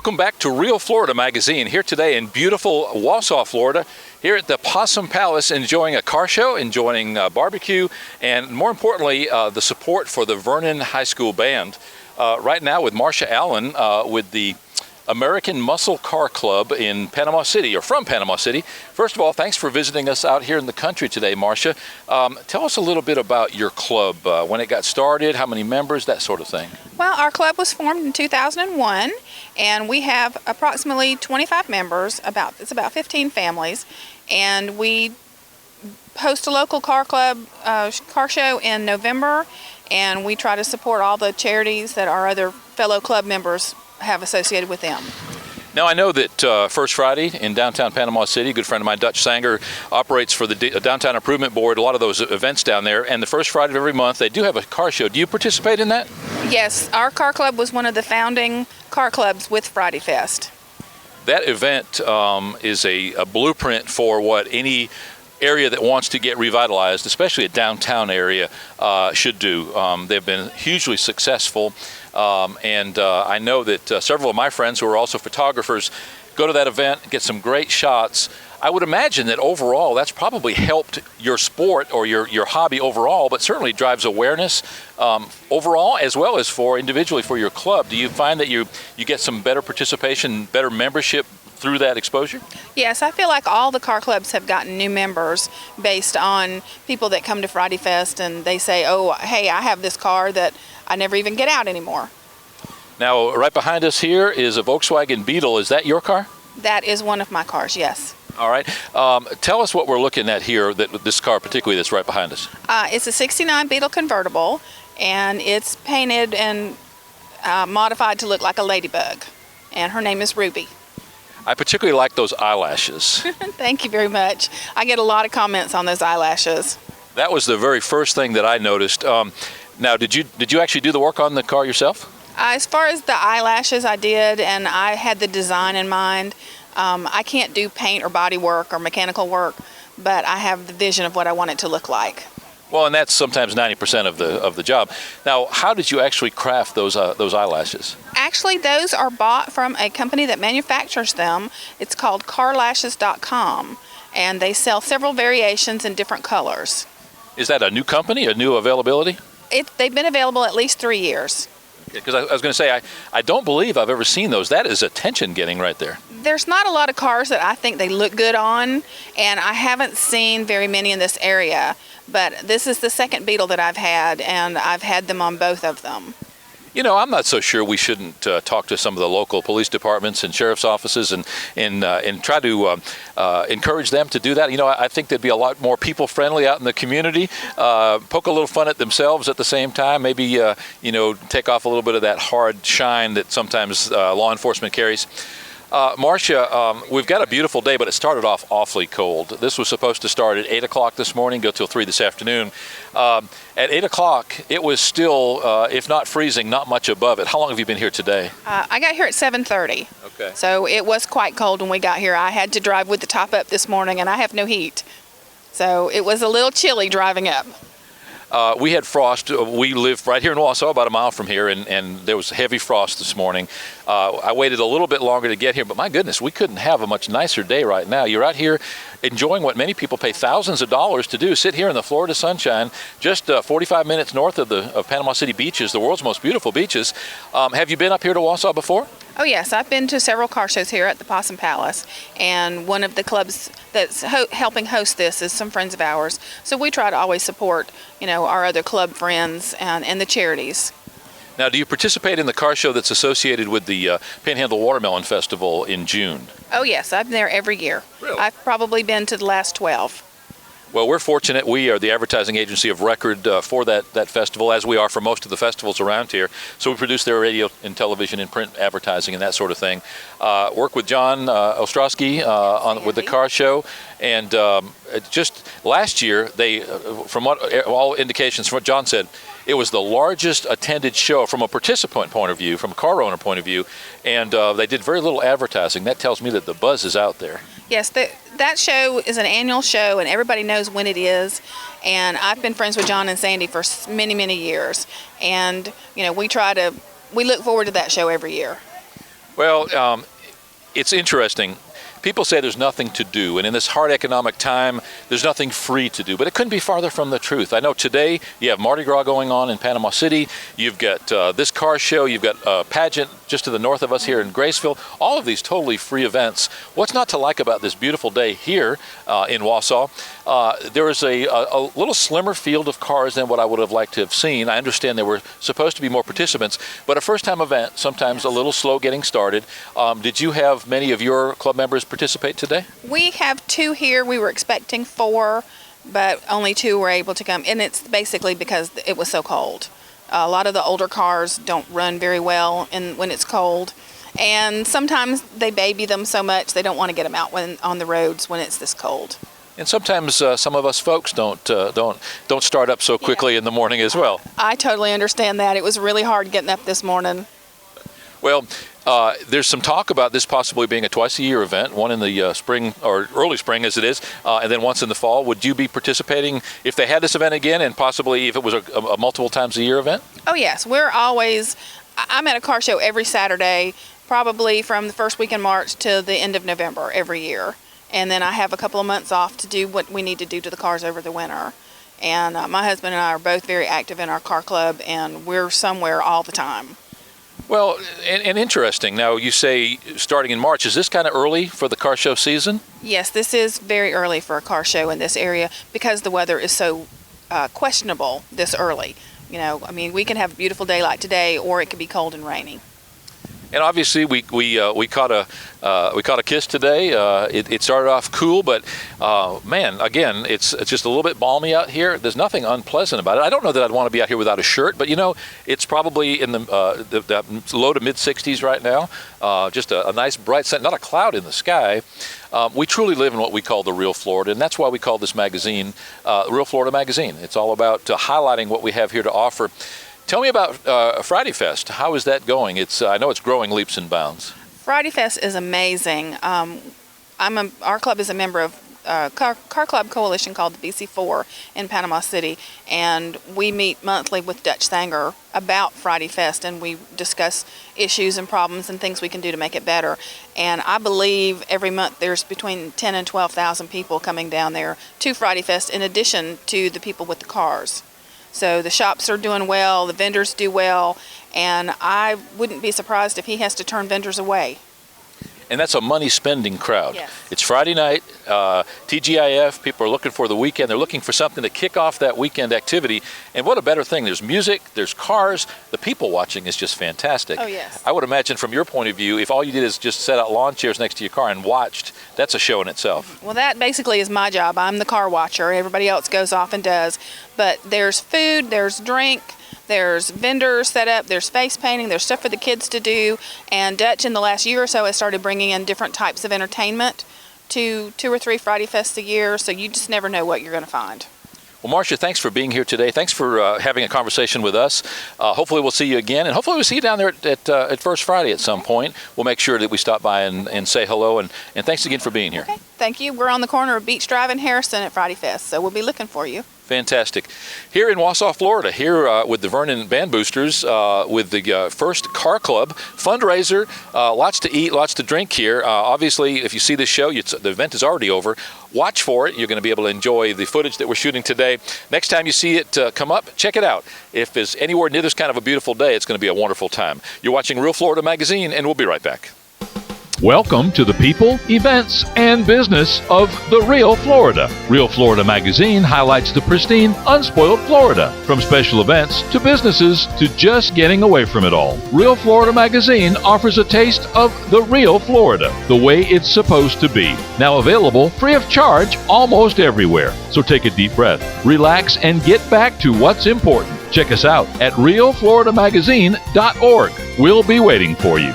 Welcome back to Real Florida Magazine, here today in beautiful Wausau, Florida, here at the Possum Palace, enjoying a car show, enjoying barbecue, and more importantly, the support for the Vernon High School Band. Right now with Marsha Allen with the American Muscle Car Club in Panama City, or from Panama City. First of all, thanks for visiting us out here in the country today, Marsha. Tell us a little bit about your club, when it got started, how many members, that sort of thing. Well, our club was formed in 2001, and we have approximately 25 members. It's about 15 families, and we host a local car show in November, and we try to support all the charities that our other fellow club members have associated with them. Now, I know that First Friday in downtown Panama City, a good friend of mine, Dutch Sanger, operates for the Downtown Improvement Board, a lot of those events down there, and the first Friday of every month they do have a car show. Do you participate in that? Yes, our car club was one of the founding car clubs with Friday Fest. That event is a blueprint for what any area that wants to get revitalized, especially a downtown area, should do. They've been hugely successful, and I know that several of my friends who are also photographers go to that event, get some great shots. I would imagine that overall that's probably helped your sport or your hobby overall, but certainly drives awareness overall as well as for individually for your club. Do you find that you get some better participation, better membership through that exposure? Yes, I feel like all the car clubs have gotten new members based on people that come to Friday Fest and they say, oh, hey, I have this car that I never even get out anymore. Now, right behind us here is a Volkswagen Beetle. Is that your car? That is one of my cars, yes. All right. Tell us what we're looking at here, this car particularly that's right behind us. It's a 69 Beetle convertible, and it's painted and modified to look like a ladybug, and her name is Ruby. I particularly like those eyelashes. Thank you very much. I get a lot of comments on those eyelashes. That was the very first thing that I noticed. Now, did you actually do the work on the car yourself? As far as the eyelashes, I did, and I had the design in mind. I can't do paint or body work or mechanical work, but I have the vision of what I want it to look like. Well, and that's sometimes 90% of the job. Now, how did you actually craft those eyelashes? Actually, those are bought from a company that manufactures them. It's called carlashes.com, and they sell several variations in different colors. Is that a new company, a new availability? They've been available at least 3 years. Because I was going to say, I don't believe I've ever seen those. That is attention getting right there. There's not a lot of cars that I think they look good on, and I haven't seen very many in this area. But this is the second Beetle that I've had, and I've had them on both of them. You know, I'm not so sure we shouldn't talk to some of the local police departments and sheriff's offices and try to encourage them to do that. You know, I think they'd be a lot more people-friendly out in the community, poke a little fun at themselves at the same time, maybe, you know, take off a little bit of that hard shine that sometimes law enforcement carries. Marsha, we've got a beautiful day, but it started off awfully cold. This was supposed to start at 8 o'clock this morning, go till 3 this afternoon. At 8 o'clock, it was still, if not freezing, not much above it. How long have you been here today? I got here at 7:30. Okay. So it was quite cold when we got here. I had to drive with the top up this morning, and I have no heat. So it was a little chilly driving up. We had frost. We live right here in Wausau, about a mile from here, and there was heavy frost this morning. I waited a little bit longer to get here, but my goodness, we couldn't have a much nicer day right now. You're out here enjoying what many people pay thousands of dollars to do, sit here in the Florida sunshine, just 45 minutes north of Panama City beaches, the world's most beautiful beaches. Have you been up here to Wausau before? Oh yes, I've been to several car shows here at the Possum Palace, and one of the clubs that's helping host this is some friends of ours. So we try to always support, you know, our other club friends and the charities. Now, do you participate in the car show that's associated with the Panhandle Watermelon Festival in June? Oh yes, I'm there every year. Really? I've probably been to the last 12. Well, we're fortunate. We are the advertising agency of record for that festival, as we are for most of the festivals around here. So we produce their radio and television and print advertising and that sort of thing. Work with John Ostrowski with the car show. And just last year, they, from what all indications, from what John said, it was the largest attended show from a participant point of view, from a car owner point of view, and they did very little advertising. That tells me that the buzz is out there. Yes, that show is an annual show, and everybody knows when it is. And I've been friends with John and Sandy for many, many years. And, you know, we look forward to that show every year. Well, it's interesting. People say there's nothing to do, and in this hard economic time, there's nothing free to do, but it couldn't be farther from the truth. I know today you have Mardi Gras going on in Panama City, you've got this car show, you've got a pageant just to the north of us here in Graceville, all of these totally free events. What's not to like about this beautiful day here in Wausau? There is a little slimmer field of cars than what I would have liked to have seen. I understand there were supposed to be more participants, but a first-time event, sometimes a little slow getting started. Did you have many of your club members participate today? We have 2 here. We were expecting 4, but only 2 were able to come, and it's basically because it was so cold. A lot of the older cars don't run very well when it's cold, and sometimes they baby them so much they don't want to get them out on the roads when it's this cold. And sometimes some of us folks don't start up so quickly in the morning as well. I totally understand that. It was really hard getting up this morning. Well, there's some talk about this possibly being a twice-a-year event, one in the spring or early spring as it is, and then once in the fall. Would you be participating if they had this event again, and possibly if it was a multiple times a year event? Oh yes, I'm at a car show every Saturday, probably from the first week in March to the end of November every year. And then I have a couple of months off to do what we need to do to the cars over the winter. And my husband and I are both very active in our car club, and we're somewhere all the time. Well, and interesting. Now, you say starting in March. Is this kind of early for the car show season? Yes, this is very early for a car show in this area because the weather is so questionable this early. You know, I mean, we can have a beautiful day like today, or it could be cold and rainy. And obviously, we caught a kiss today. It started off cool, but man, again, it's just a little bit balmy out here. There's nothing unpleasant about it. I don't know that I'd want to be out here without a shirt, but you know, it's probably in the low to mid 60s right now. Just a nice bright sun, not a cloud in the sky. We truly live in what we call the real Florida, and that's why we call this magazine Real Florida Magazine. It's all about highlighting what we have here to offer. Tell me about Friday Fest. How is that going? I know it's growing leaps and bounds. Friday Fest is amazing. Our club is a member of a car club coalition called the BC4 in Panama City, and we meet monthly with Dutch Sanger about Friday Fest, and we discuss issues and problems and things we can do to make it better. And I believe every month there's between 10 and 12,000 people coming down there to Friday Fest, in addition to the people with the cars. So the shops are doing well, the vendors do well, and I wouldn't be surprised if he has to turn vendors away. And that's a money-spending crowd. Yes. It's Friday night, TGIF, people are looking for the weekend. They're looking for something to kick off that weekend activity. And what a better thing. There's music, there's cars. The people watching is just fantastic. Oh, yes. I would imagine from your point of view, if all you did is just set out lawn chairs next to your car and watched, that's a show in itself. Well, that basically is my job. I'm the car watcher. Everybody else goes off and does. But there's food, there's drink, there's vendors set up, there's face painting, there's stuff for the kids to do, and Dutch in the last year or so has started bringing in different types of entertainment to 2 or 3 Friday Fests a year, so you just never know what you're going to find. Well, Marsha, thanks for being here today. Thanks for having a conversation with us. Hopefully we'll see you again, and hopefully we'll see you down there at First Friday at some point. We'll make sure that we stop by and say hello, and thanks again for being here. Okay, thank you. We're on the corner of Beach Drive and Harrison at Friday Fest, so we'll be looking for you. Fantastic. Here in Wausau, Florida, here with the Vernon Band Boosters, with the First Car Club fundraiser. Lots to eat, lots to drink here. Obviously, if you see this show, the event is already over. Watch for it. You're going to be able to enjoy the footage that we're shooting today. Next time you see it come up, check it out. If it's anywhere near this kind of a beautiful day, it's going to be a wonderful time. You're watching Real Florida Magazine, and we'll be right back. Welcome to the people, events, and business of the Real Florida. Real Florida Magazine highlights the pristine, unspoiled Florida. From special events to businesses to just getting away from it all. Real Florida Magazine offers a taste of the real Florida, the way it's supposed to be. Now available free of charge almost everywhere. So take a deep breath, relax, and get back to what's important. Check us out at realfloridamagazine.org. We'll be waiting for you.